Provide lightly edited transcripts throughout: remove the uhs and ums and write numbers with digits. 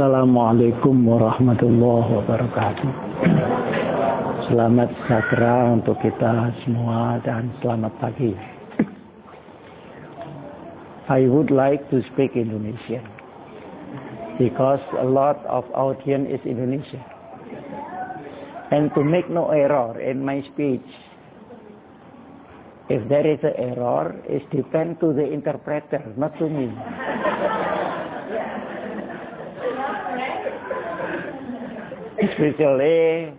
Assalamualaikum warahmatullahi wabarakatuh. Selamat sejahtera untuk kita semua dan selamat pagi. I would like to speak Indonesian because a lot of audience is Indonesian. And to make no error in my speech, if there is an error, it depends to the interpreter, not to me. Especially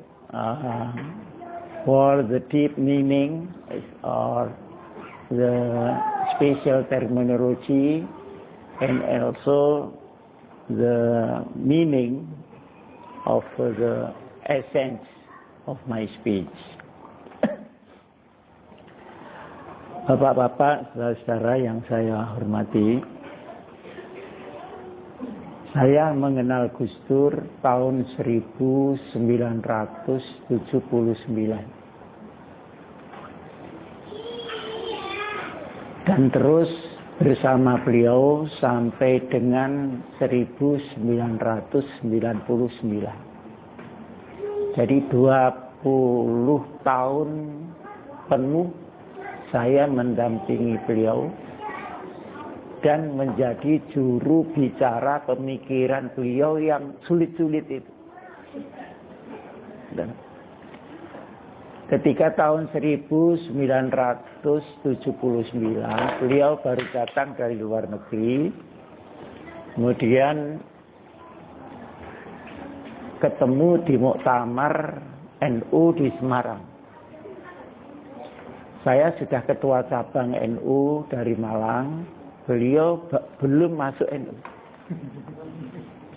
for the deep meaning or the special terminology and also the meaning of the essence of my speech. Bapak-bapak, saudara-saudara yang saya hormati, saya mengenal Gus Dur tahun 1979 dan terus bersama beliau sampai dengan 1999. Jadi 20 tahun penuh saya mendampingi beliau dan menjadi juru bicara pemikiran beliau yang sulit-sulit itu. Dan ketika tahun 1979 beliau baru datang dari luar negeri, kemudian ketemu di Muktamar NU di Semarang. Saya sudah ketua cabang NU dari Malang. Beliau belum masuk NU.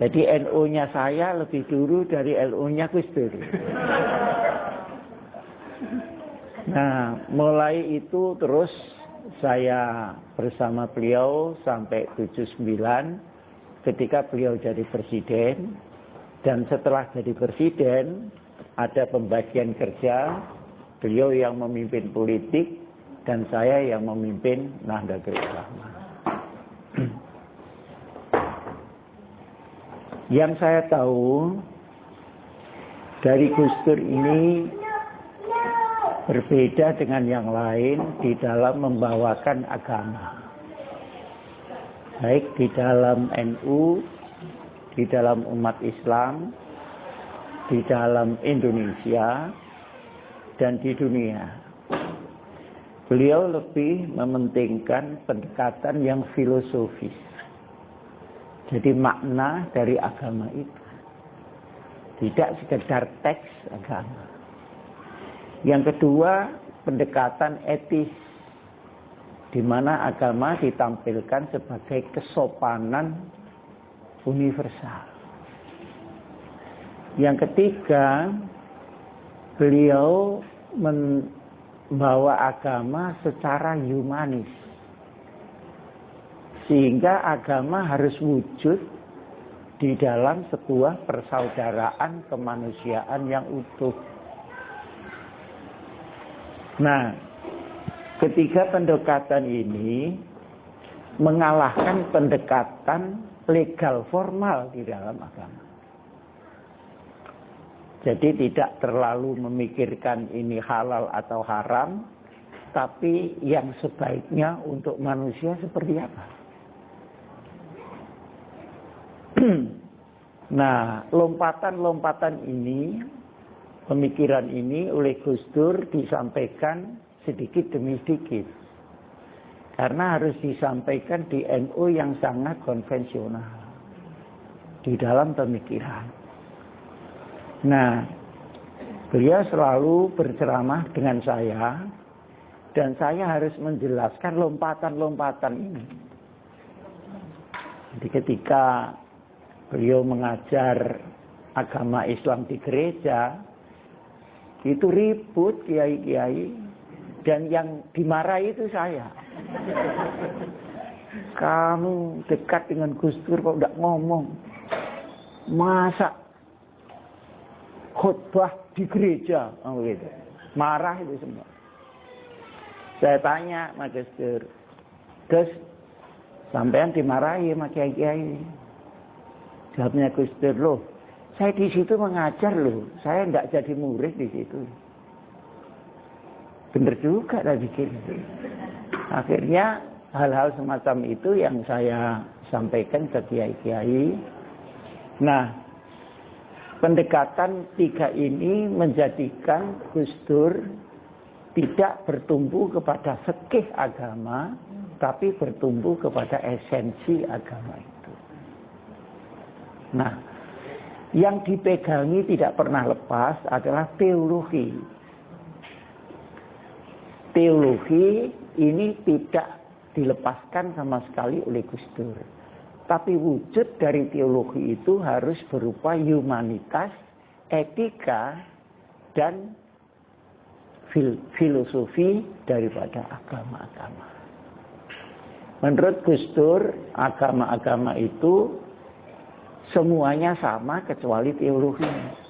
Jadi NU-nya saya lebih dulu dari NU-nya Gus Dur. Nah, mulai itu terus saya bersama beliau sampai 79 ketika beliau jadi presiden. Dan setelah jadi presiden, ada pembagian kerja. Beliau yang memimpin politik dan saya yang memimpin Nahdlatul Ulama. Yang saya tahu dari Gus Dur ini berbeda dengan yang lain di dalam membawakan agama. Baik di dalam NU, di dalam umat Islam, di dalam Indonesia, dan di dunia. Beliau lebih mementingkan pendekatan yang filosofis. Jadi makna dari agama itu tidak sekedar teks agama. Yang kedua, pendekatan etis, di mana agama ditampilkan sebagai kesopanan universal. Yang ketiga, beliau membawa agama secara humanis. Sehingga agama harus wujud di dalam sebuah persaudaraan kemanusiaan yang utuh. Nah, ketiga pendekatan ini mengalahkan pendekatan legal formal di dalam agama. Jadi tidak terlalu memikirkan ini halal atau haram, tapi yang sebaiknya untuk manusia seperti apa. Nah, lompatan-lompatan ini, pemikiran ini oleh Gus Dur disampaikan sedikit demi sedikit. Karena harus disampaikan di NU yang sangat konvensional di dalam pemikiran. Nah, beliau selalu berceramah dengan saya dan saya harus menjelaskan lompatan-lompatan ini. Jadi ketika beliau mengajar agama Islam di gereja, itu ribut kiai-kiai, dan yang dimarahi itu saya. Kamu dekat dengan Gus Dur kok tidak ngomong? Masa khutbah di gereja? Oh, gitu. Marah itu semua. Saya tanya sama Gus Dur, Gus, sampean dimarahi sama kiai-kiai. Jawabnya Gus Dur, loh, saya di situ mengajar loh, saya enggak jadi murid di situ. Bener juga tadi gitu. Akhirnya hal-hal semacam itu yang saya sampaikan ke kiai-kiai. Nah, pendekatan 3 ini menjadikan Gus Dur tidak bertumbuh kepada fikih agama, tapi bertumbuh kepada esensi agama itu. Nah, yang dipegangi tidak pernah lepas adalah teologi. Teologi ini tidak dilepaskan sama sekali oleh Gus Dur. Tapi wujud dari teologi itu harus berupa humanitas, etika, dan filosofi daripada agama-agama. Menurut Gus Dur, agama-agama itu semuanya sama kecuali teologinya.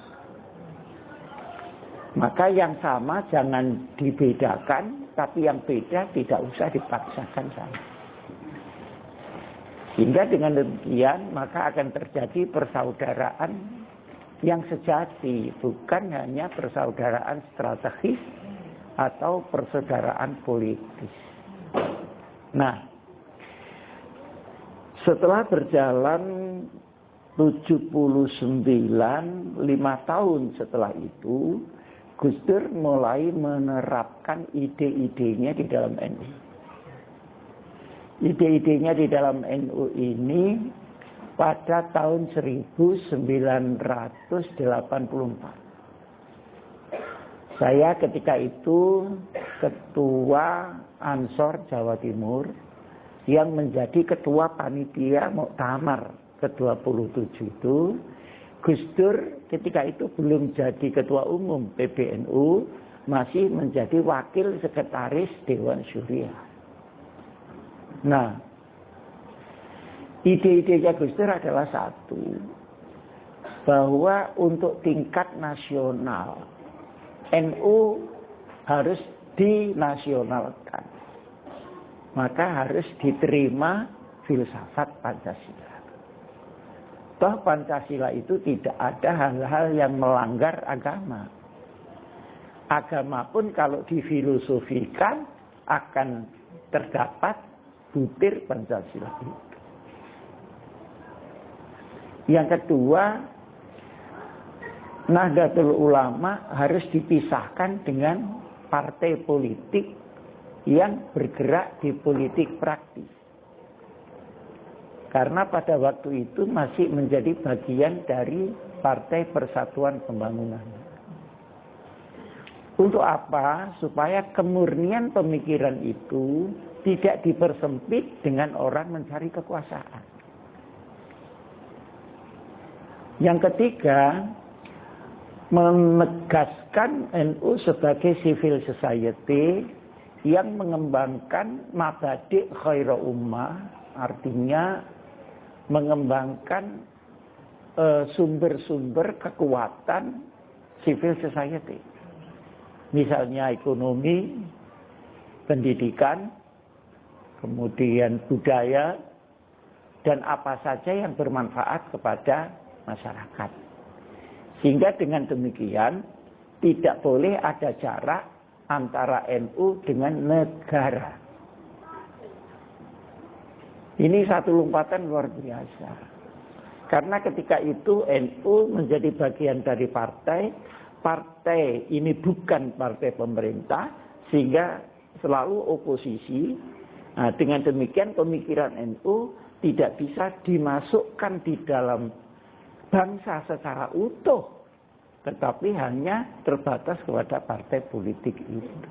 Maka yang sama jangan dibedakan, tapi yang beda tidak usah dipaksakan sama. Sehingga dengan demikian maka akan terjadi persaudaraan yang sejati, bukan hanya persaudaraan strategis atau persaudaraan politis. Nah, setelah berjalan 79, 5 tahun setelah itu, Gus Dur mulai menerapkan ide-idenya di dalam NU. Ide-idenya di dalam NU ini pada tahun 1984. Saya ketika itu ketua Ansor Jawa Timur yang menjadi ketua panitia Muktamar ke-27 itu. Gus Dur ketika itu belum jadi ketua umum PBNU, masih menjadi wakil sekretaris Dewan Syuriah. Nah, ide-idenya Gus Dur adalah satu, bahwa untuk tingkat nasional NU harus dinasionalkan. Maka harus diterima filsafat Pancasila. Toh Pancasila itu tidak ada hal-hal yang melanggar agama. Agama pun kalau difilosofikan akan terdapat butir Pancasila itu. Yang kedua, Nahdlatul Ulama harus dipisahkan dengan partai politik yang bergerak di politik praktis. Karena pada waktu itu masih menjadi bagian dari Partai Persatuan Pembangunan. Untuk apa? Supaya kemurnian pemikiran itu tidak dipersempit dengan orang mencari kekuasaan. Yang ketiga, menegaskan NU sebagai civil society yang mengembangkan mabadi' khairul ummah, artinya mengembangkan sumber-sumber kekuatan civil society. Misalnya ekonomi, pendidikan, kemudian budaya, dan apa saja yang bermanfaat kepada masyarakat. Sehingga dengan demikian tidak boleh ada jarak antara NU dengan negara. Ini satu lompatan luar biasa. Karena ketika itu NU menjadi bagian dari partai. Partai ini bukan partai pemerintah, sehingga selalu oposisi. Nah, dengan demikian pemikiran NU tidak bisa dimasukkan di dalam bangsa secara utuh, tetapi hanya terbatas kepada partai politik itu.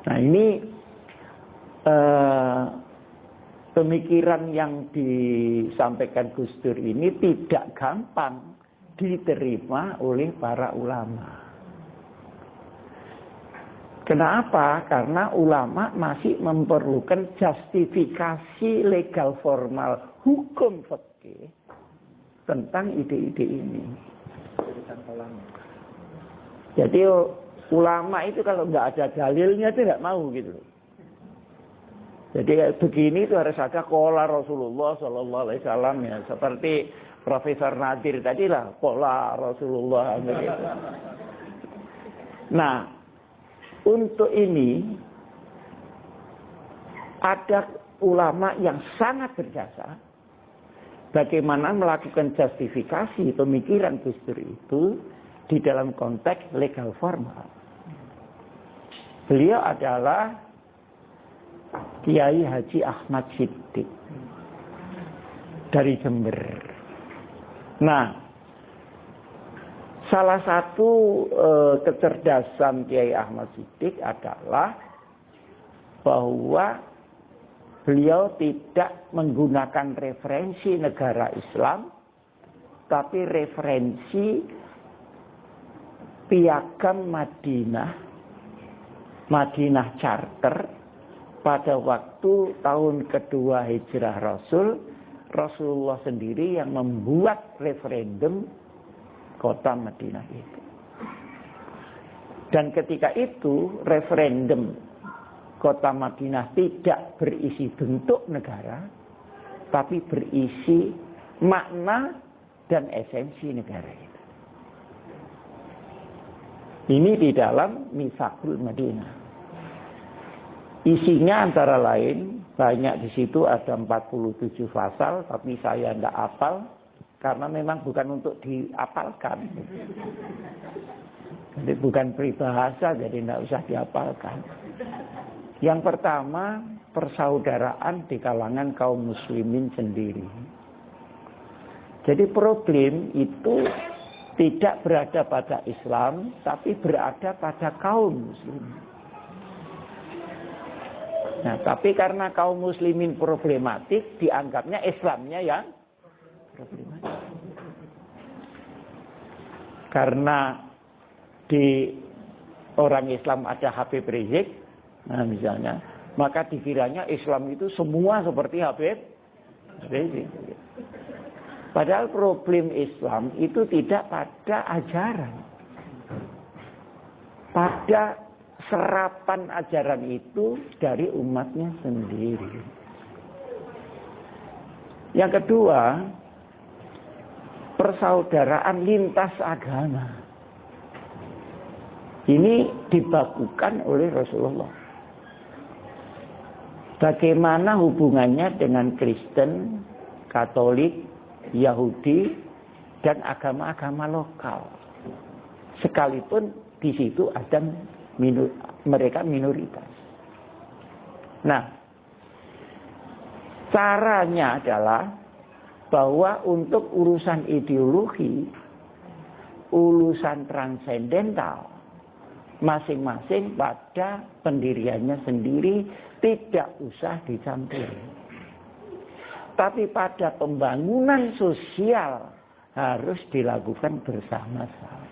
Nah, ini pemikiran yang disampaikan Gus Dur ini tidak gampang diterima oleh para ulama. Kenapa? Karena ulama masih memerlukan justifikasi legal formal hukum fikih tentang ide-ide ini. Jadi ulama itu kalau nggak ada dalilnya itu nggak mau gitu. Jadi begini itu harus ada qala Rasulullah sallallahu alaihi wasallam ya, seperti Profesor Nadir tadi lah, qala Rasulullah begitu. Nah, untuk ini ada ulama yang sangat berjasa bagaimana melakukan justifikasi pemikiran Gus Dur itu di dalam konteks legal formal. Beliau adalah Kiai Haji Ahmad Siddiq dari Jember. Nah, salah satu kecerdasan Kiai Ahmad Siddiq adalah bahwa beliau tidak menggunakan referensi negara Islam, tapi referensi Piagam Madinah Charter pada waktu tahun kedua Hijrah Rasulullah sendiri yang membuat referendum kota Madinah itu. Dan ketika itu referendum kota Madinah tidak berisi bentuk negara, tapi berisi makna dan esensi negara itu. Ini di dalam Mitsaqul Madinah. Isinya antara lain, banyak di situ ada 47 pasal, tapi saya tidak hafal, karena memang bukan untuk dihafalkan. Jadi bukan peribahasa, jadi tidak usah dihafalkan. Yang pertama, persaudaraan di kalangan kaum muslimin sendiri. Jadi problem itu tidak berada pada Islam, tapi berada pada kaum muslimin. Nah, tapi karena kaum muslimin problematik, dianggapnya Islamnya yang problematik. Karena di orang Islam ada Habib Rizik, nah misalnya, maka dikiranya Islam itu semua seperti Habib Rizik. Padahal problem Islam itu tidak pada ajaran. Pada serapan ajaran itu dari umatnya sendiri. Yang kedua, persaudaraan lintas agama. Ini dibakukan oleh Rasulullah. Bagaimana hubungannya dengan Kristen, Katolik, Yahudi, dan agama-agama lokal. Sekalipun di situ ada mereka minoritas. Nah, caranya adalah bahwa untuk urusan ideologi, urusan transendental, masing-masing pada pendiriannya sendiri tidak usah dicampuri. Tapi pada pembangunan sosial harus dilakukan bersama-sama.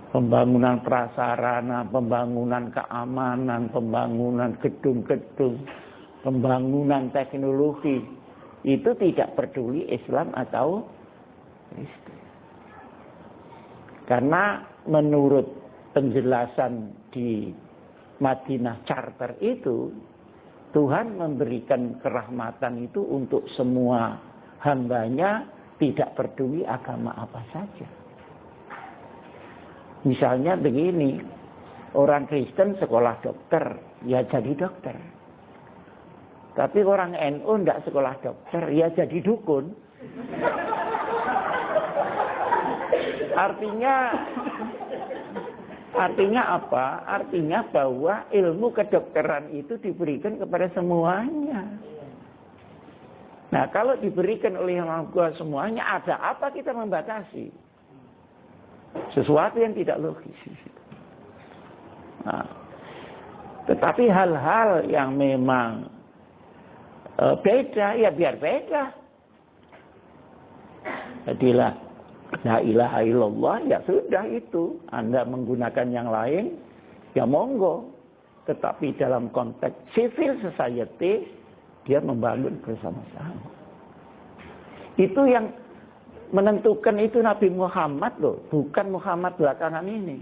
Pembangunan prasarana, pembangunan keamanan, pembangunan gedung-gedung, pembangunan teknologi, itu tidak peduli Islam atau Kristen. Karena menurut penjelasan di Madinah Charter itu, Tuhan memberikan kerahmatan itu untuk semua hambanya, tidak peduli agama apa saja. Misalnya begini, orang Kristen sekolah dokter, ya jadi dokter. Tapi orang NU tidak sekolah dokter, ya jadi dukun. Artinya apa? Artinya bahwa ilmu kedokteran itu diberikan kepada semuanya. Nah, kalau diberikan oleh Yang Maha Kuasa semuanya, ada apa kita membatasi? Sesuatu yang tidak logis. Nah, tetapi hal-hal yang memang beda, ya biar beda. Jadilah la ilaha illallah, ya sudah itu. Anda menggunakan yang lain, ya monggo. Tetapi dalam konteks civil society, dia membangun bersama-sama. Itu yang menentukan itu Nabi Muhammad loh, bukan Muhammad belakangan ini.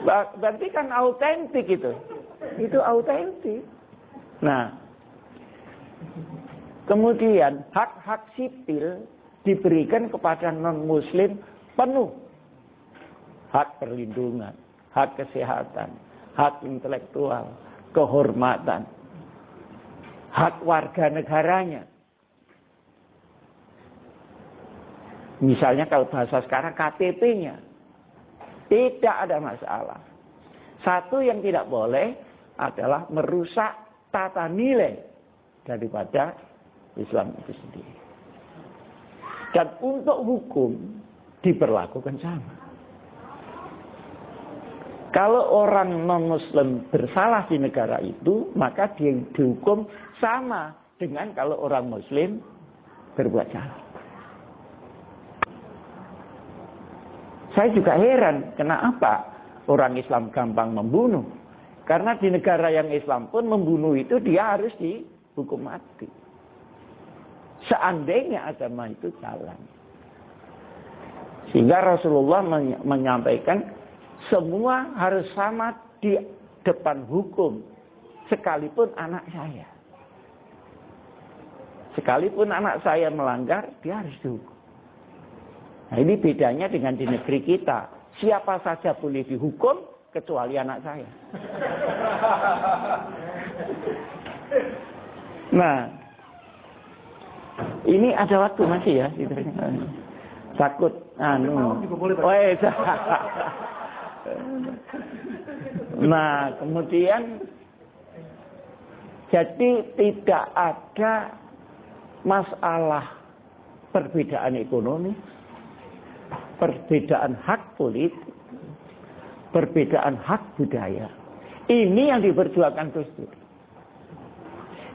Berarti kan autentik itu. Itu autentik. Nah, kemudian hak-hak sipil diberikan kepada non-muslim penuh. Hak perlindungan, hak kesehatan, hak intelektual, kehormatan, hak warga negaranya. Misalnya kalau bahasa sekarang KTP-nya. Tidak ada masalah. Satu yang tidak boleh adalah merusak tata nilai daripada Islam itu sendiri. Dan untuk hukum diperlakukan sama. Kalau orang non-muslim bersalah di negara itu, maka dia dihukum sama dengan kalau orang muslim berbuat salah. Saya juga heran, kenapa orang Islam gampang membunuh? Karena di negara yang Islam pun membunuh itu dia harus dihukum mati. Seandainya agama itu jalan. Sehingga Rasulullah menyampaikan semua harus sama di depan hukum. Sekalipun anak saya. Sekalipun anak saya melanggar, dia harus dihukum. Nah, ini bedanya dengan di negeri kita. Siapa saja boleh dihukum, kecuali anak saya. Nah, ini ada waktu masih ya? Takut, Nah, kemudian, jadi tidak ada masalah perbedaan ekonomi, perbedaan hak politik, perbedaan hak budaya. Ini yang diperjuangkan Gus Dur.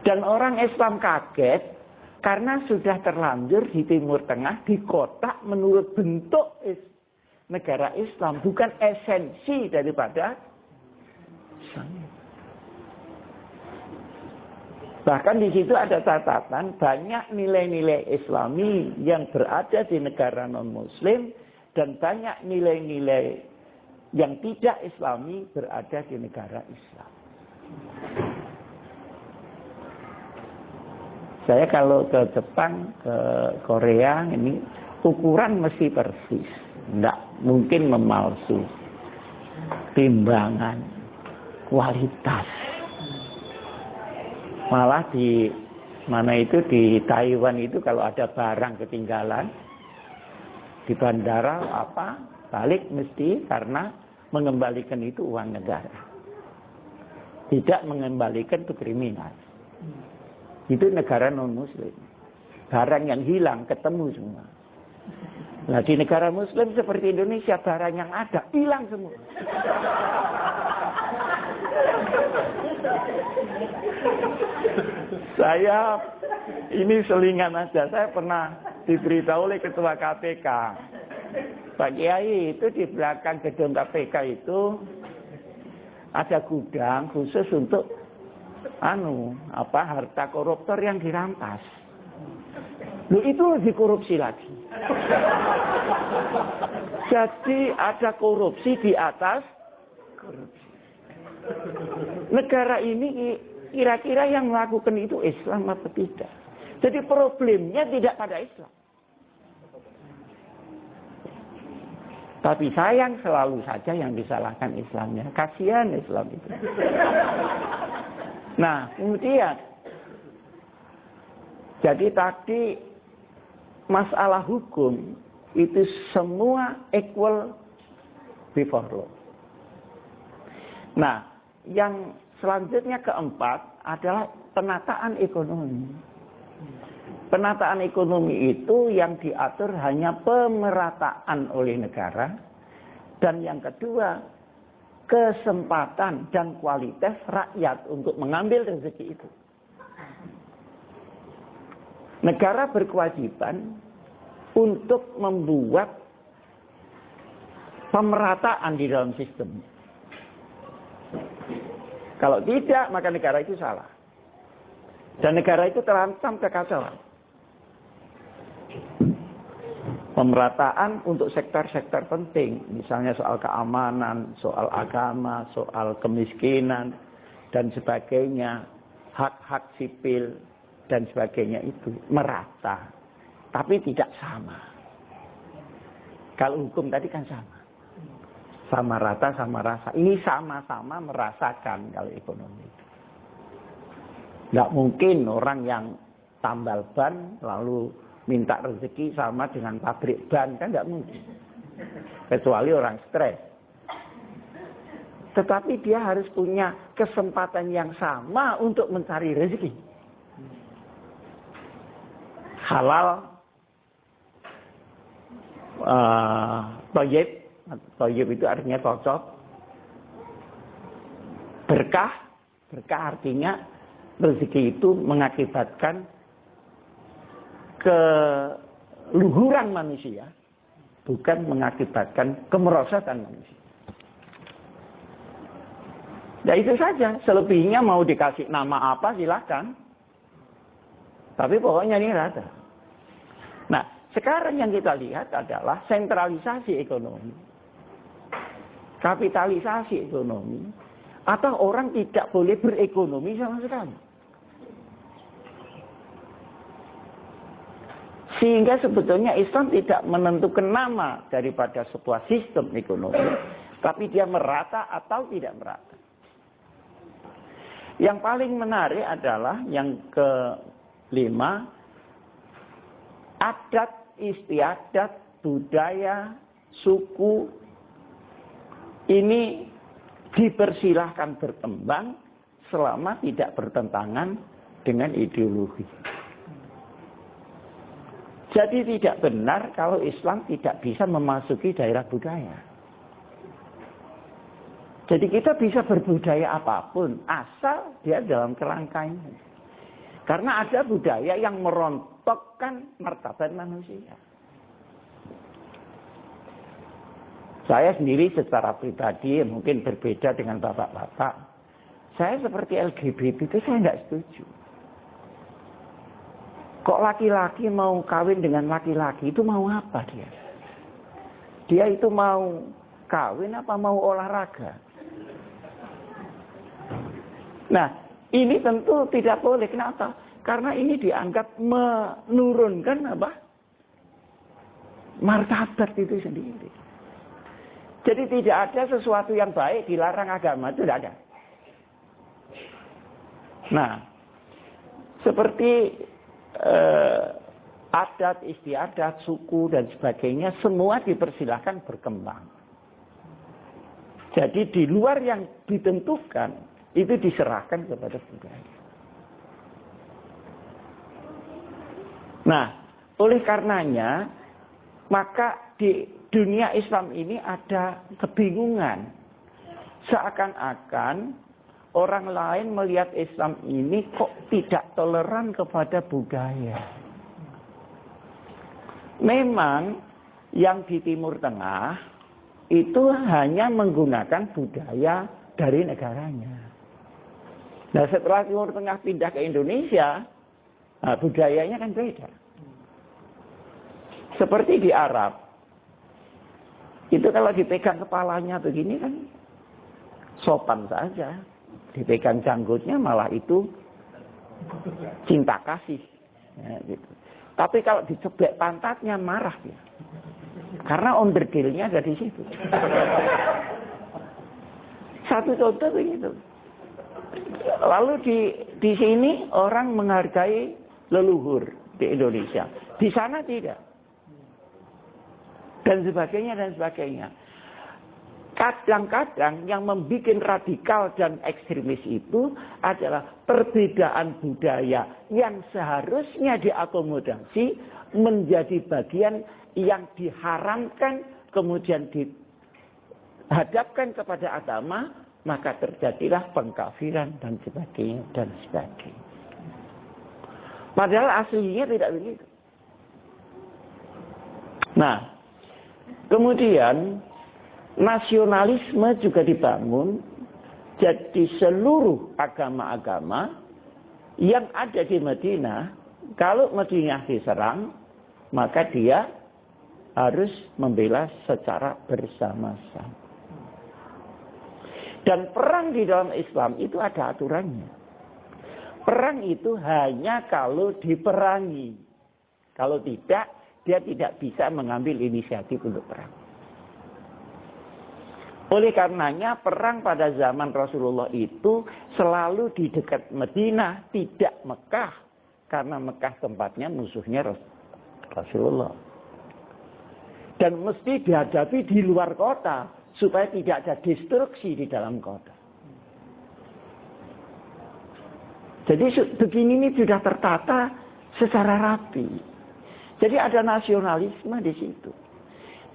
Dan orang Islam kaget karena sudah terlanjur di Timur Tengah dikotak menurut bentuk negara Islam, bukan esensi daripada Islam. Bahkan di situ ada catatan banyak nilai-nilai Islami yang berada di negara non-Muslim dan banyak nilai-nilai yang tidak Islami berada di negara Islam. Saya kalau ke Jepang, ke Korea, ini ukuran mesti persis. Tidak mungkin memalsu. Timbangan, kualitas. Malah di mana itu di Taiwan itu kalau ada barang ketinggalan di bandara balik mesti karena mengembalikan itu uang negara. Tidak mengembalikan itu kriminal. Itu negara non-muslim. Barang yang hilang ketemu semua. Nah di negara muslim seperti Indonesia barang yang ada hilang semua. Saya ini selingan aja. Saya pernah diberitahu oleh ketua KPK. Pak Kiai itu di belakang gedung KPK itu ada gudang khusus untuk harta koruptor yang dirampas. Loh itu lebih korupsi lagi. Jadi ada korupsi di atas korupsi. Negara ini kira-kira yang melakukan itu Islam atau tidak? Jadi problemnya tidak pada Islam. Tapi sayang selalu saja yang disalahkan Islamnya. Kasihan Islam itu. Nah, kemudian jadi tadi masalah hukum itu semua equal before law. Nah, yang selanjutnya keempat adalah penataan ekonomi. Penataan ekonomi itu yang diatur hanya pemerataan oleh negara. Dan yang kedua, kesempatan dan kualitas rakyat untuk mengambil rezeki itu. Negara berkewajiban untuk membuat pemerataan di dalam sistem. Kalau tidak, maka negara itu salah. Dan negara itu terancam kekacauan. Pemerataan untuk sektor-sektor penting, misalnya soal keamanan, soal agama, soal kemiskinan, dan sebagainya, hak-hak sipil, dan sebagainya itu merata, tapi tidak sama. Kalau hukum tadi kan sama rata, sama rasa. Ini sama-sama merasakan kalau ekonomi. Nggak mungkin orang yang tambal ban lalu minta rezeki sama dengan pabrik ban, kan nggak mungkin. Kecuali orang stres. Tetapi dia harus punya kesempatan yang sama untuk mencari rezeki. Halal, thayyib. Thayyib itu artinya cocok. Berkah artinya rezeki itu mengakibatkan keluhuran manusia, bukan mengakibatkan kemerosotan manusia. Ya itu saja. Selebihnya mau dikasih nama apa silakan. Tapi pokoknya ini rata. Nah, sekarang yang kita lihat adalah sentralisasi ekonomi, kapitalisasi ekonomi, atau orang tidak boleh berekonomi sama sekali. Sehingga sebetulnya Islam tidak menentukan nama daripada sebuah sistem ekonomi, tapi dia merata atau tidak merata. Yang paling menarik adalah yang kelima, adat istiadat, budaya, suku ini dipersilahkan berkembang selama tidak bertentangan dengan ideologi. Jadi tidak benar kalau Islam tidak bisa memasuki daerah budaya. Jadi kita bisa berbudaya apapun asal dia dalam kerangkanya. Karena ada budaya yang merontokkan martabat manusia. Saya sendiri secara pribadi mungkin berbeda dengan bapak-bapak. Saya seperti LGBT itu saya tidak setuju. Kok laki-laki mau kawin dengan laki-laki itu mau apa dia? Dia itu mau kawin apa mau olahraga? Nah, ini tentu tidak boleh. Kenapa? Karena ini dianggap menurunkan apa? Martabat itu sendiri. Jadi tidak ada sesuatu yang baik dilarang agama, itu tidak ada. Nah, seperti adat, istiadat, suku dan sebagainya semua dipersilahkan berkembang. Jadi di luar yang ditentukan itu diserahkan kepada budaya. Nah, oleh karenanya maka di dunia Islam ini ada kebingungan. Seakan-akan orang lain melihat Islam ini kok tidak toleran kepada budaya. Memang yang di Timur Tengah itu hanya menggunakan budaya dari negaranya. Nah setelah Timur Tengah pindah ke Indonesia, nah, budayanya kan beda. Seperti di Arab, itu kalau dipegang kepalanya begini kan sopan saja. Dipegang janggutnya malah itu cinta kasih. Ya, gitu. Tapi kalau dicebek pantatnya marah dia. Karena onderdilnya ada di situ. Satu contoh begitu. Lalu di sini orang menghargai leluhur di Indonesia. Di sana tidak. Dan sebagainya dan sebagainya. Kadang-kadang yang membuat radikal dan ekstremis itu adalah perbedaan budaya yang seharusnya diakomodasi menjadi bagian yang diharamkan kemudian dihadapkan kepada agama, maka terjadilah pengkafiran dan sebagainya dan sebagainya. Padahal aslinya tidak begitu. Nah, kemudian nasionalisme juga dibangun. Jadi seluruh agama-agama yang ada di Madinah, kalau Madinah diserang, maka dia harus membela secara bersama-sama. Dan perang di dalam Islam itu ada aturannya. Perang itu hanya kalau diperangi. Kalau tidak, dia tidak bisa mengambil inisiatif untuk perang. Oleh karenanya perang pada zaman Rasulullah itu selalu di dekat Madinah, tidak Mekah. Karena Mekah tempatnya musuhnya Rasulullah. Dan mesti dihadapi di luar kota, supaya tidak ada destruksi di dalam kota. Jadi begini ini sudah tertata secara rapi. Jadi ada nasionalisme di situ.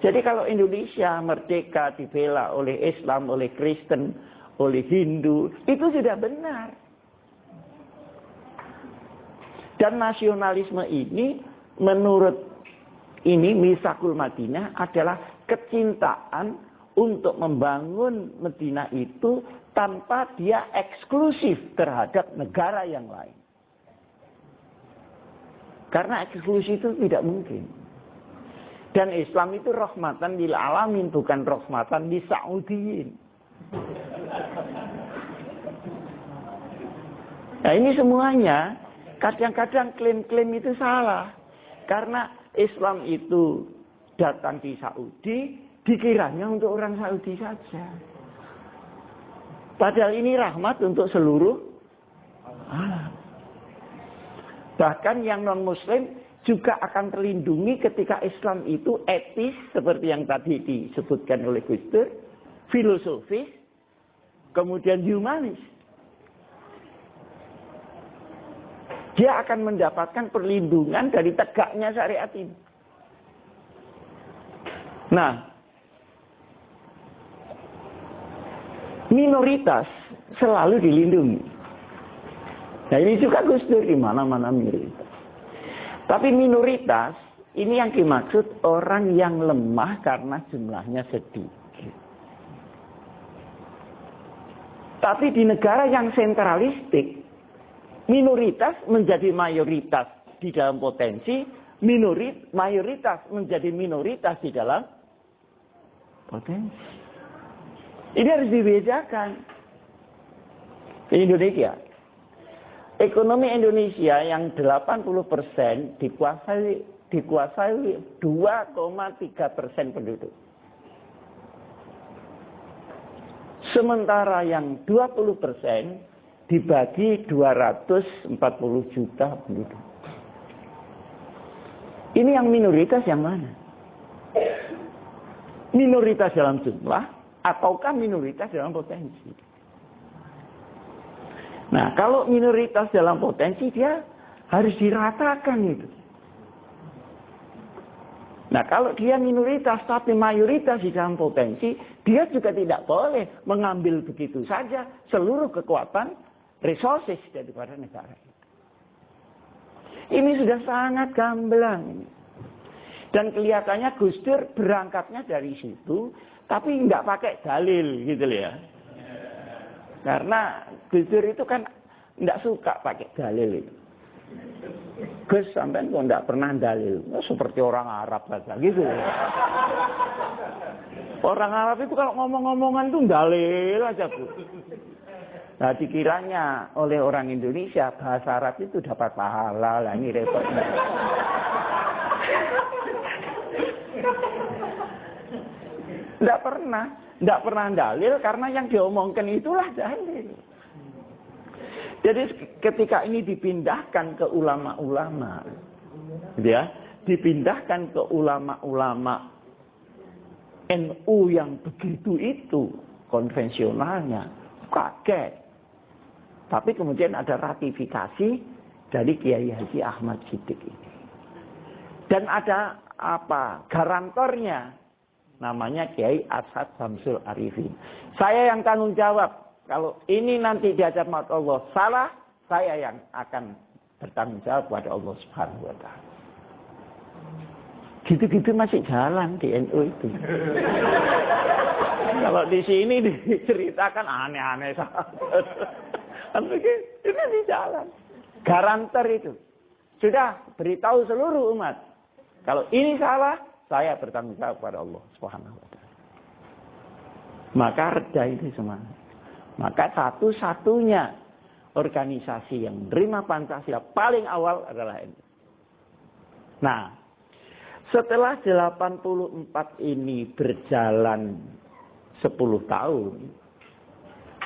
Jadi kalau Indonesia merdeka dibela oleh Islam, oleh Kristen, oleh Hindu, itu sudah benar. Dan nasionalisme ini menurut Mitsaqul Madinah adalah kecintaan untuk membangun Madinah itu tanpa dia eksklusif terhadap negara yang lain. Karena eksklusif itu tidak mungkin. Dan Islam itu rahmatan lil alamin, bukan rahmatan li Saudiyin. Nah ini semuanya, kadang-kadang klaim-klaim itu salah. Karena Islam itu datang di Saudi, dikiranya untuk orang Saudi saja. Padahal ini rahmat untuk seluruh alam. Bahkan yang non-muslim juga akan terlindungi ketika Islam itu etis, seperti yang tadi disebutkan oleh Gus Dur, filosofis, kemudian humanis. Dia akan mendapatkan perlindungan dari tegaknya syariat ini. Nah, minoritas selalu dilindungi. Nah ini juga Gus Dur di mana-mana minoritas. Tapi minoritas ini yang dimaksud orang yang lemah karena jumlahnya sedikit. Tapi di negara yang sentralistik, minoritas menjadi mayoritas di dalam potensi, mayoritas menjadi minoritas di dalam potensi. Ini harus dibedakan. Di Indonesia, ekonomi Indonesia yang 80% dikuasai 2,3% penduduk. Sementara yang 20% dibagi 240 juta penduduk. Ini yang minoritas yang mana? Minoritas dalam jumlah ataukah minoritas dalam potensi? Nah, kalau minoritas dalam potensi dia harus diratakan itu. Nah, kalau dia minoritas tapi mayoritas di dalam potensi, dia juga tidak boleh mengambil begitu saja seluruh kekuatan resources daripada negara. Ini sudah sangat gamblang. Dan kelihatannya Gus Dur berangkatnya dari situ, tapi nggak pakai dalil gitu ya. Karena Gus Dur itu kan nggak suka pakai dalil itu. Gus sampean kok nggak pernah dalil, seperti orang Arab saja gitu. Orang Arab itu kalau ngomong-ngomongan tuh dalil aja Bu. Nah dikiranya oleh orang Indonesia bahasa Arab itu dapat pahala, lah ini repotnya. Tidak pernah dalil karena yang diomongkan itulah dalil. Jadi ketika ini dipindahkan ke ulama-ulama, ya, dipindahkan ke ulama-ulama NU yang begitu itu konvensionalnya, kaget. Tapi kemudian ada ratifikasi dari Kiai Haji Ahmad Siddiq ini. Dan ada garantornya, namanya Kiai Ashad Samsul Arifin. Saya yang tanggung jawab. Kalau ini nanti di hadapan Allah salah, saya yang akan bertanggung jawab pada Allah Subhanahu wa Ta'ala. Gitu-gitu masih jalan di NU itu. Kalau di sini diceritakan aneh-aneh saja. Ini di jalan. Garantor itu. Sudah beritahu seluruh umat. Kalau ini salah, saya bertanggung jawab kepada Allah Subhanahu wa taala. Maka reda itu semua. Maka satu-satunya organisasi yang menerima Pancasila paling awal adalah NU. Nah, setelah 84 ini berjalan 10 tahun,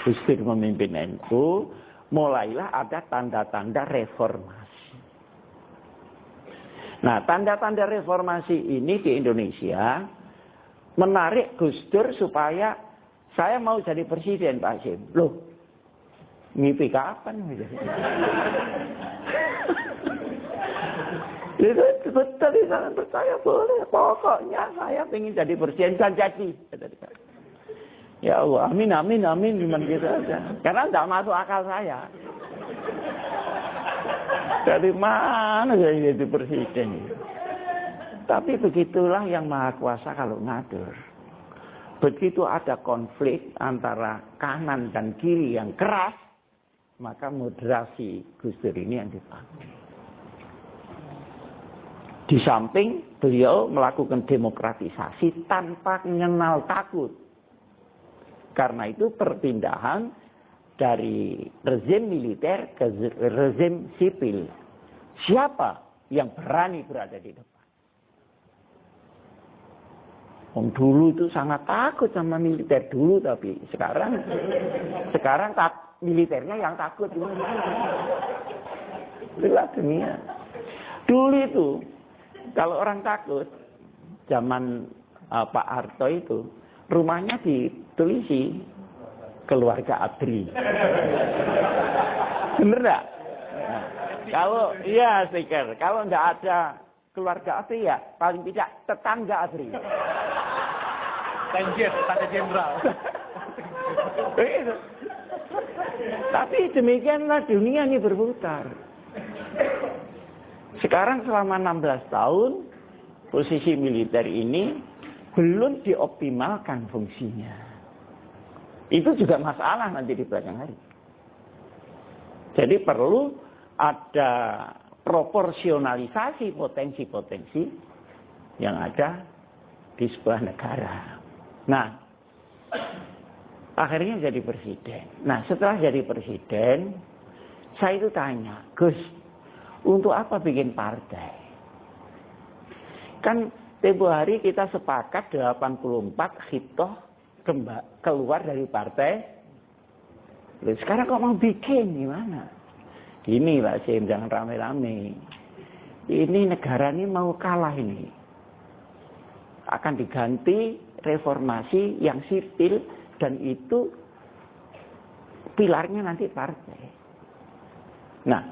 Gus Dur memimpin NU, mulailah ada tanda-tanda reformasi. Nah, tanda-tanda reformasi ini di Indonesia menarik Gus Dur supaya saya mau jadi presiden, Pak Hasyim. Loh, mimpi kapan? Itu betul, jangan percaya, boleh. Pokoknya saya ingin jadi presiden dan jadi. Ya Allah, amin, amin, amin, gimana gitu aja. Karena tidak masuk akal saya. Dari mana saya jadi presiden? Tapi begitulah yang Maha Kuasa kalau ngatur. Begitu ada konflik antara kanan dan kiri yang keras, maka moderasi Gus Dur ini yang dipakai. Di samping beliau melakukan demokratisasi tanpa mengenal takut. Karena itu perpindahan dari rezim militer ke rezim sipil. Siapa yang berani berada di depan? Dulu itu sangat takut sama militer dulu, tapi sekarang militernya yang takut. Itulah dunia. Dulu itu kalau orang takut, zaman Pak Harto itu rumahnya ditulisi keluarga ABRI. Bener enggak? Nah, kalau iya stiker, kalau enggak ada keluarga ABRI ya paling tidak tetangga ABRI. Tetangga jenderal. Tapi demikianlah dunia ini berputar. Sekarang selama 16 tahun posisi militer ini belum dioptimalkan fungsinya. Itu juga masalah nanti di belakang hari. Jadi perlu ada proporsionalisasi potensi-potensi yang ada di sebuah negara. Nah, akhirnya jadi presiden. Nah, setelah jadi presiden, saya itu tanya, Gus, untuk apa bikin partai? Kan tempo hari kita sepakat 84 khitoh keluar dari partai. Lalu sekarang kok mau bikin gimana? Gini Pak Sim, jangan rame-rame. Ini negara ini mau kalah ini. Akan diganti reformasi yang sipil dan itu pilarnya nanti partai. Nah,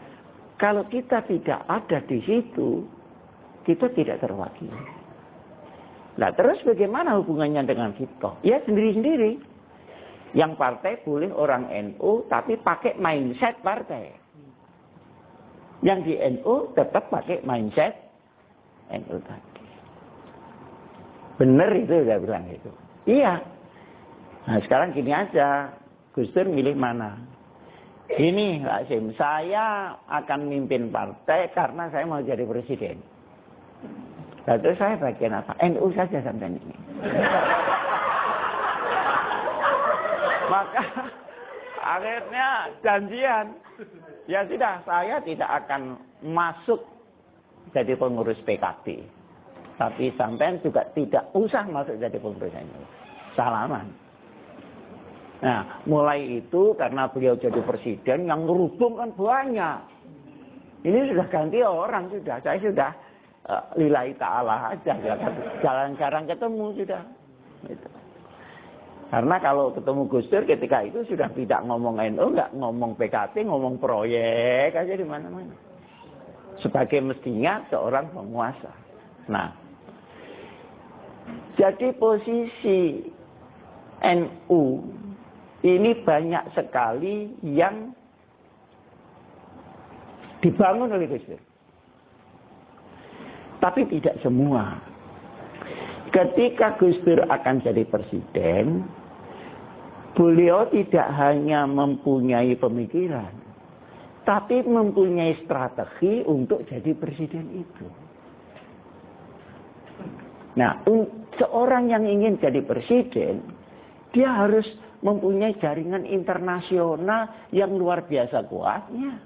kalau kita tidak ada di situ, kita tidak terwakili. Nah, terus bagaimana hubungannya dengan kita? Ya sendiri-sendiri. Yang partai boleh orang NU, tapi pakai mindset partai. Yang di NU tetap pakai mindset NU tadi. Benar itu, saya bilang itu. Iya. Nah, sekarang gini aja. Gus Dur milih mana? Ini, Pak Sim, saya akan mimpin partai karena saya mau jadi presiden. Lalu saya bagian apa? NU saja sampai ini. Maka akhirnya janjian. Ya sudah, saya tidak akan masuk jadi pengurus PKB. Tapi sampean juga tidak usah masuk jadi pengurus NU. Salaman. Nah, mulai itu karena beliau jadi presiden yang ngerubung kan banyak. Ini sudah ganti orang sudah. Saya sudah lillahi ta'ala aja. Jarang-jarang ketemu sudah. Gitu. Karena kalau ketemu Gus Dur ketika itu sudah tidak ngomong NU, nggak ngomong PKB, ngomong proyek aja di mana-mana. Sebagai mestinya seorang penguasa. Nah, jadi posisi NU ini banyak sekali yang dibangun oleh Gus Dur. Tapi tidak semua. Ketika Gus Dur akan jadi presiden, beliau tidak hanya mempunyai pemikiran, tapi mempunyai strategi untuk jadi presiden itu. Nah, seorang yang ingin jadi presiden, dia harus mempunyai jaringan internasional yang luar biasa kuatnya.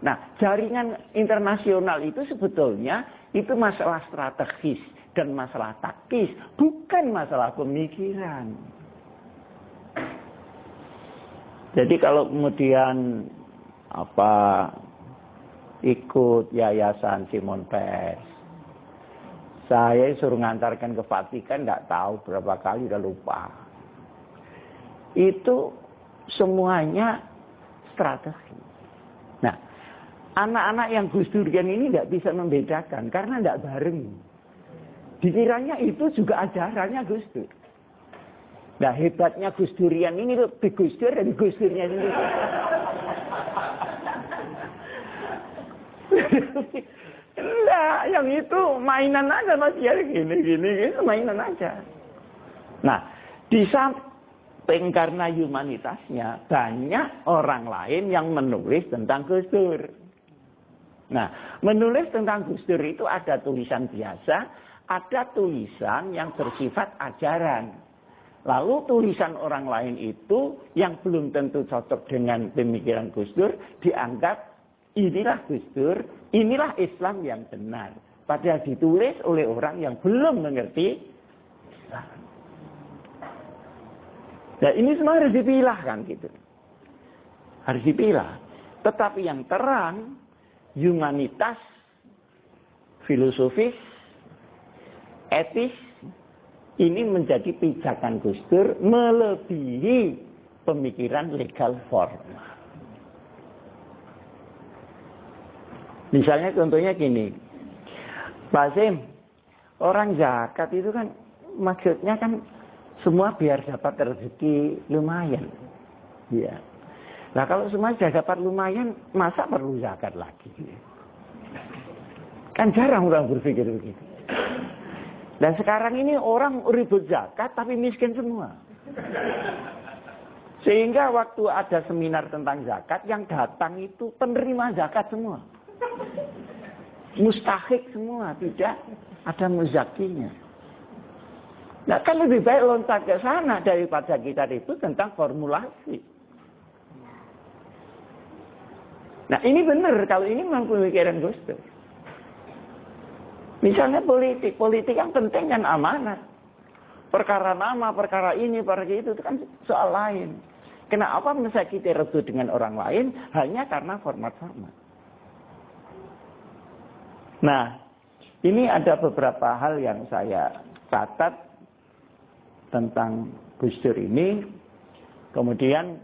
Nah, jaringan internasional itu sebetulnya itu masalah strategis dan masalah taktis, bukan masalah pemikiran. Jadi kalau kemudian ikut yayasan Simon Peres, saya suruh ngantarkan ke Vatikan, nggak tahu berapa kali, udah lupa. Itu semuanya strategi. Nah, anak-anak yang Gus Durian ini nggak bisa membedakan karena nggak bareng. Dikiranya itu juga ajarannya Gus Dur. Nah, hebatnya Gus Durian ini lebih Gus Dur dari Gus Durnya sendiri. Nah, yang itu mainan aja Mas ya, gini, mainan aja. Nah, di samping karena humanitasnya, banyak orang lain yang menulis tentang Gus Dur. Nah, menulis tentang Gus Dur itu ada tulisan biasa, ada tulisan yang bersifat ajaran. Lalu tulisan orang lain itu yang belum tentu cocok dengan pemikiran Gus Dur dianggap inilah Gus Dur, inilah Islam yang benar. Padahal ditulis oleh orang yang belum mengerti Islam. Nah, ini semua harus dipilah kan gitu. Harus dipilah. Tetapi yang terang, humanitas, filosofis, etis, ini menjadi pijakan Gus Dur melebihi pemikiran legal formal. Misalnya contohnya gini, Pak Sim, orang zakat itu kan maksudnya kan semua biar dapat rezeki lumayan. Ya. Nah kalau semua sudah dapat lumayan, masa perlu zakat lagi? Kan jarang orang berpikir begitu. Dan sekarang ini orang ribut zakat tapi miskin semua. Sehingga waktu ada seminar tentang zakat, yang datang itu penerima zakat semua. Mustahik semua, tidak ada muzakinya. Nah kan lebih baik loncat ke sana daripada kita itu tentang formulasi. Nah ini benar, kalau ini memang pemikiran Gus Dur. Misalnya politik yang penting kan amanat. Perkara nama, perkara ini, perkara itu kan soal lain. Kenapa bisa kita rebut dengan orang lain hanya karena format-format. Nah, ini ada beberapa hal yang saya catat tentang Gus Dur ini. Kemudian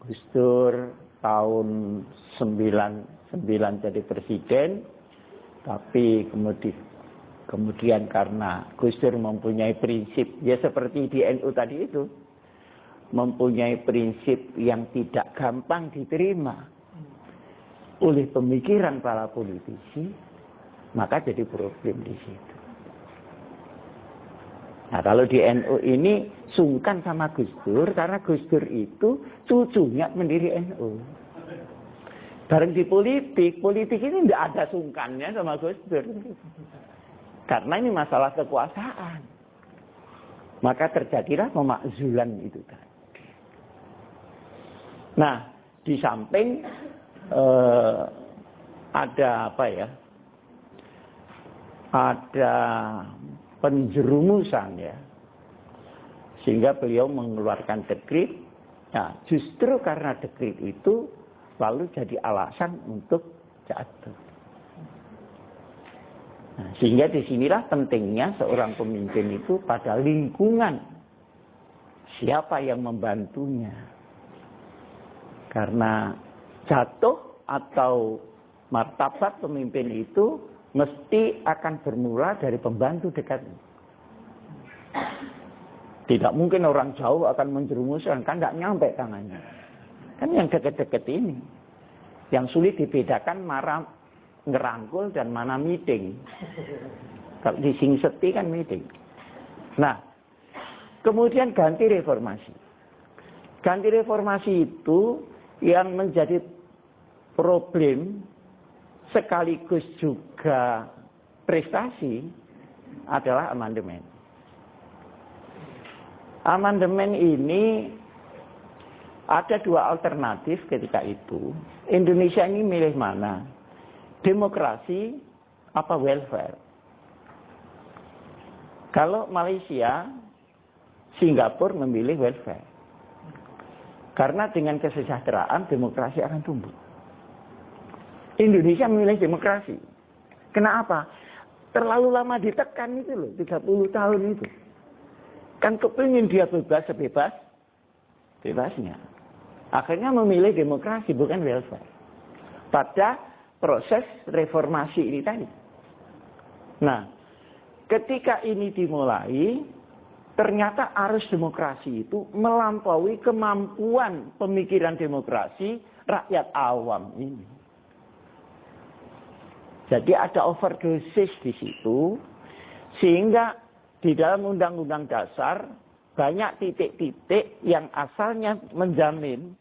Gus Dur tahun 99 jadi presiden, tapi kemudian karena Gus Dur mempunyai prinsip, ya seperti di NU tadi itu, mempunyai prinsip yang tidak gampang diterima oleh pemikiran para politisi, maka jadi problem di situ. Nah kalau di NU ini sungkan sama Gus Dur, karena Gus Dur itu cucunya pendiri NU. Bareng di politik ini tidak ada sungkannya sama Gus Dur. Karena ini masalah kekuasaan. Maka terjadilah pemakzulan itu tadi. Nah, di samping ada ada penjerumusan ya. Sehingga beliau mengeluarkan dekrit. Nah, justru karena dekrit itu lalu jadi alasan untuk jatuh. Nah, sehingga disinilah pentingnya seorang pemimpin itu pada lingkungan. Siapa yang membantunya. Karena jatuh atau martabat pemimpin itu mesti akan bermula dari pembantu dekatnya. Tidak mungkin orang jauh akan menjerumuskan, kan tidak nyampe tangannya. Kan yang dekat-dekat ini. Yang sulit dibedakan mana ngerangkul dan mana meeting. Kalau di sing seti kan meeting. Nah, kemudian ganti reformasi. Ganti reformasi itu yang menjadi problem sekaligus juga prestasi adalah amandemen. Amandemen ini ada dua alternatif ketika itu. Indonesia ini milih mana? Demokrasi apa welfare? Kalau Malaysia, Singapura memilih welfare. Karena dengan kesejahteraan demokrasi akan tumbuh. Indonesia memilih demokrasi. Kenapa? Terlalu lama ditekan itu loh, 30 tahun itu. Kan kepingin dia bebas bebasnya. Akhirnya memilih demokrasi bukan welfare. Pada proses reformasi ini tadi. Nah, ketika ini dimulai, ternyata arus demokrasi itu melampaui kemampuan pemikiran demokrasi rakyat awam ini. Jadi ada overdosis di situ, sehingga di dalam Undang-Undang Dasar banyak titik-titik yang asalnya menjamin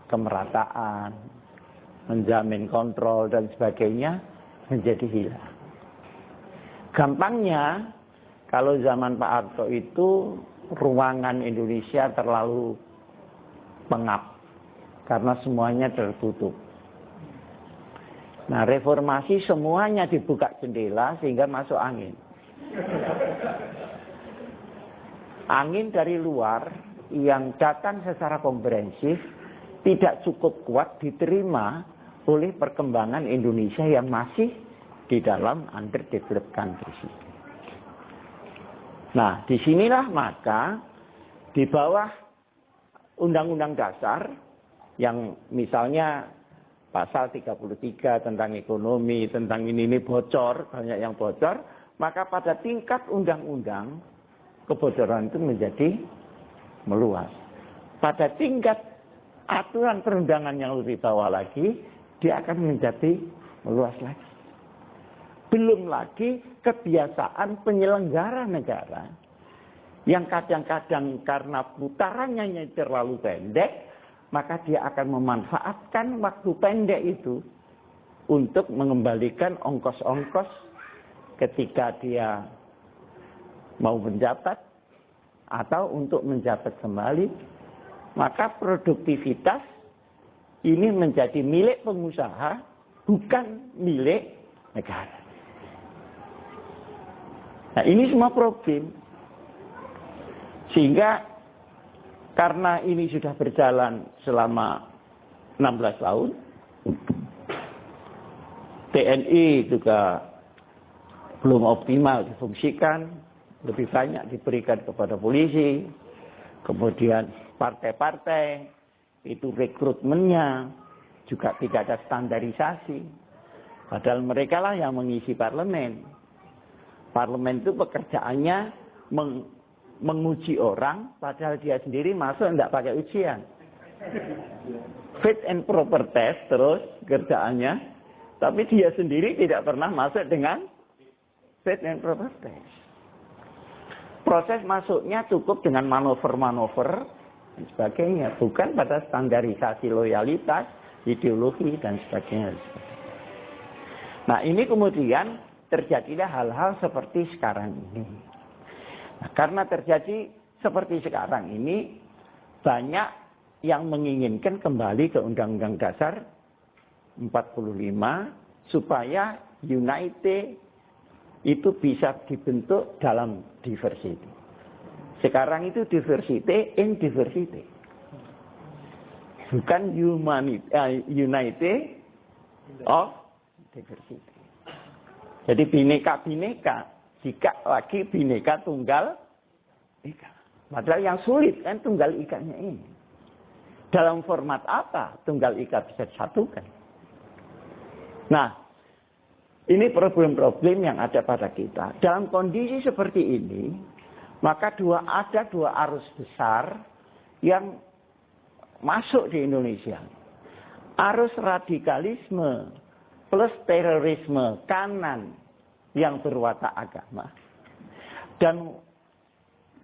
kemerataan, menjamin kontrol dan sebagainya menjadi hilang. Gampangnya, kalau zaman Pak Harto itu ruangan Indonesia terlalu pengap karena semuanya tertutup. Nah, reformasi semuanya dibuka jendela sehingga masuk angin. Angin dari luar yang datang secara komprehensif tidak cukup kuat diterima oleh perkembangan Indonesia yang masih di dalam underdeveloped countries. Nah, disinilah maka di bawah Undang-Undang Dasar yang misalnya pasal 33 tentang ekonomi, tentang ini bocor, banyak yang bocor, maka pada tingkat undang-undang kebocoran itu menjadi meluas. Pada tingkat aturan perundangan yang lebih bawah lagi, dia akan menjadi meluas lagi. Belum lagi kebiasaan penyelenggara negara yang kadang-kadang karena putarannya terlalu pendek, maka dia akan memanfaatkan waktu pendek itu untuk mengembalikan ongkos-ongkos ketika dia mau menjabat atau untuk menjabat kembali. Maka produktivitas ini menjadi milik pengusaha, bukan milik negara. Nah, ini semua problem. Sehingga karena ini sudah berjalan selama 16 tahun, TNI juga belum optimal difungsikan, lebih banyak diberikan kepada polisi, kemudian partai-partai, itu rekrutmennya juga tidak ada standarisasi. Padahal mereka lah yang mengisi parlemen. Parlemen itu pekerjaannya menguji orang, padahal dia sendiri masuk tidak pakai ujian. Fit and proper test terus kerjaannya, tapi dia sendiri tidak pernah masuk dengan fit and proper test. Proses masuknya cukup dengan manuver-manuver dan sebagainya, bukan pada standarisasi loyalitas, ideologi dan sebagainya. Nah, ini kemudian terjadilah hal-hal seperti sekarang ini. Nah, karena terjadi seperti sekarang ini, banyak yang menginginkan kembali ke Undang-Undang Dasar 45 supaya united itu bisa dibentuk dalam diversity. Sekarang itu diversity in diversity. Bukan united of diversity. Jadi bineka-bineka, jika lagi bineka tunggal ika. Padahal yang sulit kan tunggal ikanya ini. Dalam format apa tunggal ika bisa disatukan? Nah, ini problem-problem yang ada pada kita. Dalam kondisi seperti ini, maka ada dua arus besar yang masuk di Indonesia. Arus radikalisme plus terorisme kanan yang berwatak agama. Dan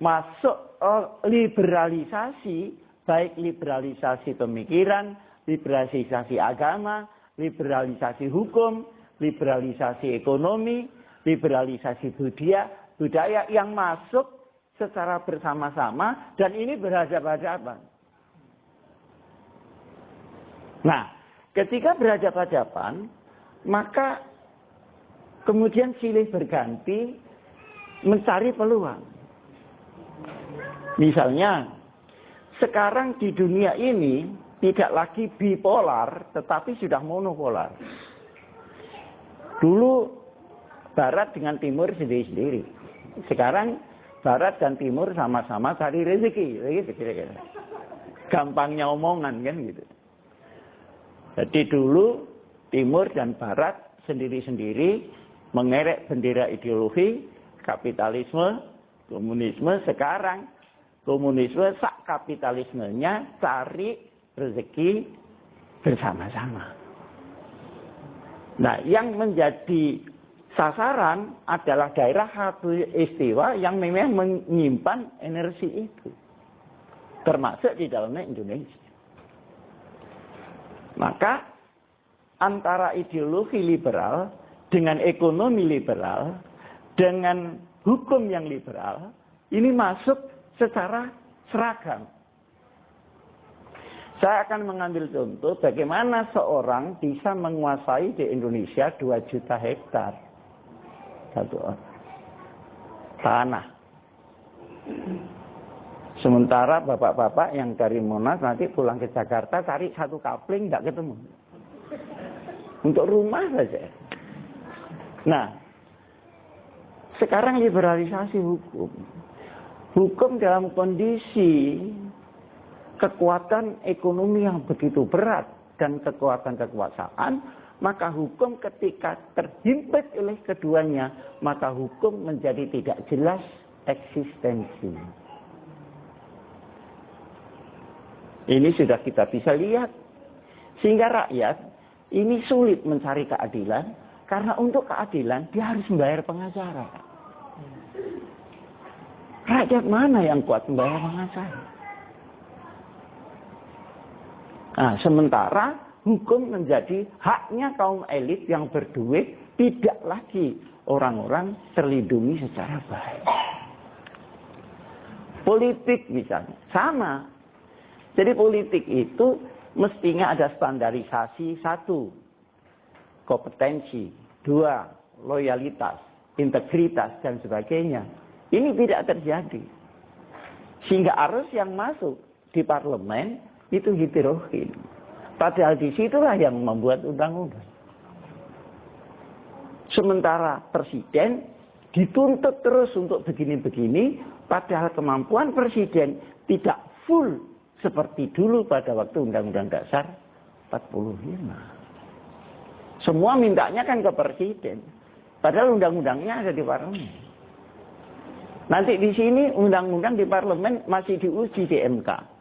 masuk liberalisasi baik liberalisasi pemikiran, liberalisasi agama, liberalisasi hukum, liberalisasi ekonomi, liberalisasi budaya yang masuk secara bersama-sama dan ini berhadapan-hadapan. Nah, ketika berhadapan-hadapan, maka kemudian silih berganti mencari peluang. Misalnya, sekarang di dunia ini tidak lagi bipolar, tetapi sudah monopolar. Dulu Barat dengan Timur sendiri-sendiri. Sekarang Barat dan Timur sama-sama cari rezeki. Gitu kira-kira. Gampangnya omongan kan gitu. Jadi dulu Timur dan Barat sendiri-sendiri mengerek bendera ideologi kapitalisme, komunisme. Sekarang komunisme sak kapitalismenya cari rezeki bersama-sama. Nah, yang menjadi sasaran adalah daerah istiwa yang memang menyimpan energi itu. Termasuk di dalamnya Indonesia. Maka antara ideologi liberal dengan ekonomi liberal dengan hukum yang liberal ini masuk secara seragam. Saya akan mengambil contoh bagaimana seorang bisa menguasai di Indonesia 2 juta hektar satu orang tanah. Sementara bapak-bapak yang dari Monas nanti pulang ke Jakarta cari satu kapling tidak ketemu. Untuk rumah saja. Nah, sekarang liberalisasi hukum. Hukum dalam kondisi kekuatan ekonomi yang begitu berat dan kekuatan kekuasaan, maka hukum ketika terhimpit oleh keduanya, maka hukum menjadi tidak jelas eksistensi. Ini sudah kita bisa lihat. Sehingga rakyat ini sulit mencari keadilan, karena untuk keadilan dia harus membayar pengacara. Rakyat mana yang kuat membayar pengacara? Nah, sementara hukum menjadi haknya kaum elit yang berduit, tidak lagi orang-orang terlindungi secara baik. Politik misalnya, sama. Jadi politik itu mestinya ada standarisasi, 1, kompetensi, 2, loyalitas, integritas, dan sebagainya. Ini tidak terjadi. Sehingga arus yang masuk di parlemen itu heterogen. Padahal disitulah yang membuat undang-undang. Sementara presiden dituntut terus untuk begini-begini, padahal kemampuan presiden tidak full seperti dulu pada waktu Undang-Undang Dasar 45. Semua mintanya kan ke presiden, padahal undang-undangnya ada di parlemen. Nanti di sini undang-undang di parlemen masih diuji di MK.